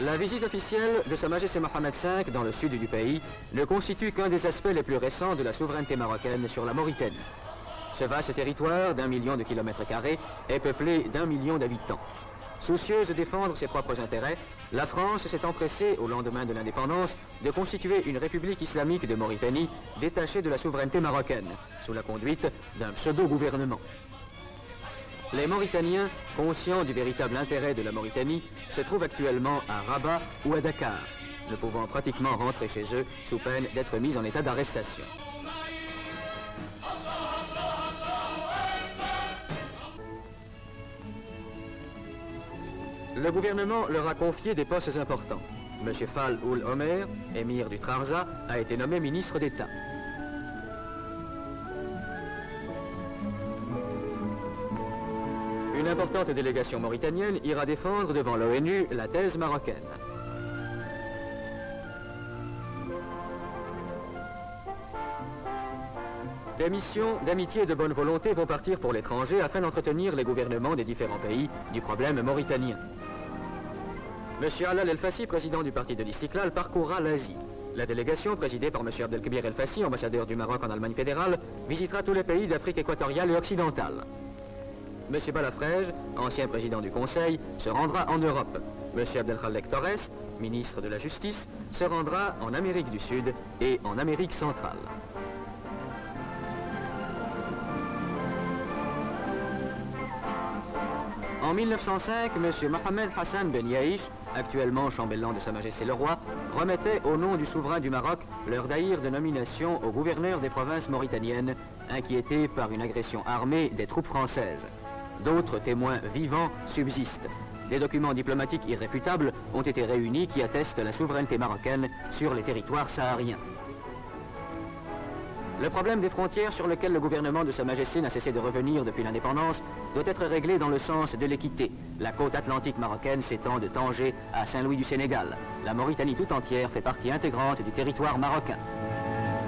La visite officielle de Sa Majesté Mohamed V dans le sud du pays ne constitue qu'un des aspects les plus récents de la souveraineté marocaine sur la Mauritanie. Ce vaste territoire d'1 million de kilomètres carrés est peuplé d'1 million d'habitants. Soucieuse de défendre ses propres intérêts, la France s'est empressée, au lendemain de l'indépendance, de constituer une république islamique de Mauritanie détachée de la souveraineté marocaine, sous la conduite d'un pseudo-gouvernement. Les Mauritaniens, conscients du véritable intérêt de la Mauritanie, se trouvent actuellement à Rabat ou à Dakar, ne pouvant pratiquement rentrer chez eux sous peine d'être mis en état d'arrestation. Le gouvernement leur a confié des postes importants. M. Fall Ould Omer, émir du Trarza, a été nommé ministre d'État. Une importante délégation mauritanienne ira défendre devant l'ONU la thèse marocaine. Des missions d'amitié et de bonne volonté vont partir pour l'étranger afin d'entretenir les gouvernements des différents pays du problème mauritanien. M. Alal El-Fassi, président du parti de l'Istiklal, parcourra l'Asie. La délégation, présidée par M. Abdelkebir El-Fassi, ambassadeur du Maroc en Allemagne fédérale, visitera tous les pays d'Afrique équatoriale et occidentale. M. Balafrège, ancien président du Conseil, se rendra en Europe. M. Abdelkhalek Torres, ministre de la Justice, se rendra en Amérique du Sud et en Amérique centrale. En 1905, M. Mohamed Hassan Ben Yaïch, actuellement chambellan de Sa Majesté le Roi, remettait au nom du souverain du Maroc leur daïr de nomination au gouverneur des provinces mauritaniennes, inquiétés par une agression armée des troupes françaises. D'autres témoins vivants subsistent. Des documents diplomatiques irréfutables ont été réunis qui attestent la souveraineté marocaine sur les territoires sahariens. Le problème des frontières sur lequel le gouvernement de Sa Majesté n'a cessé de revenir depuis l'indépendance doit être réglé dans le sens de l'équité. La côte atlantique marocaine s'étend de Tanger à Saint-Louis du Sénégal. La Mauritanie tout entière fait partie intégrante du territoire marocain.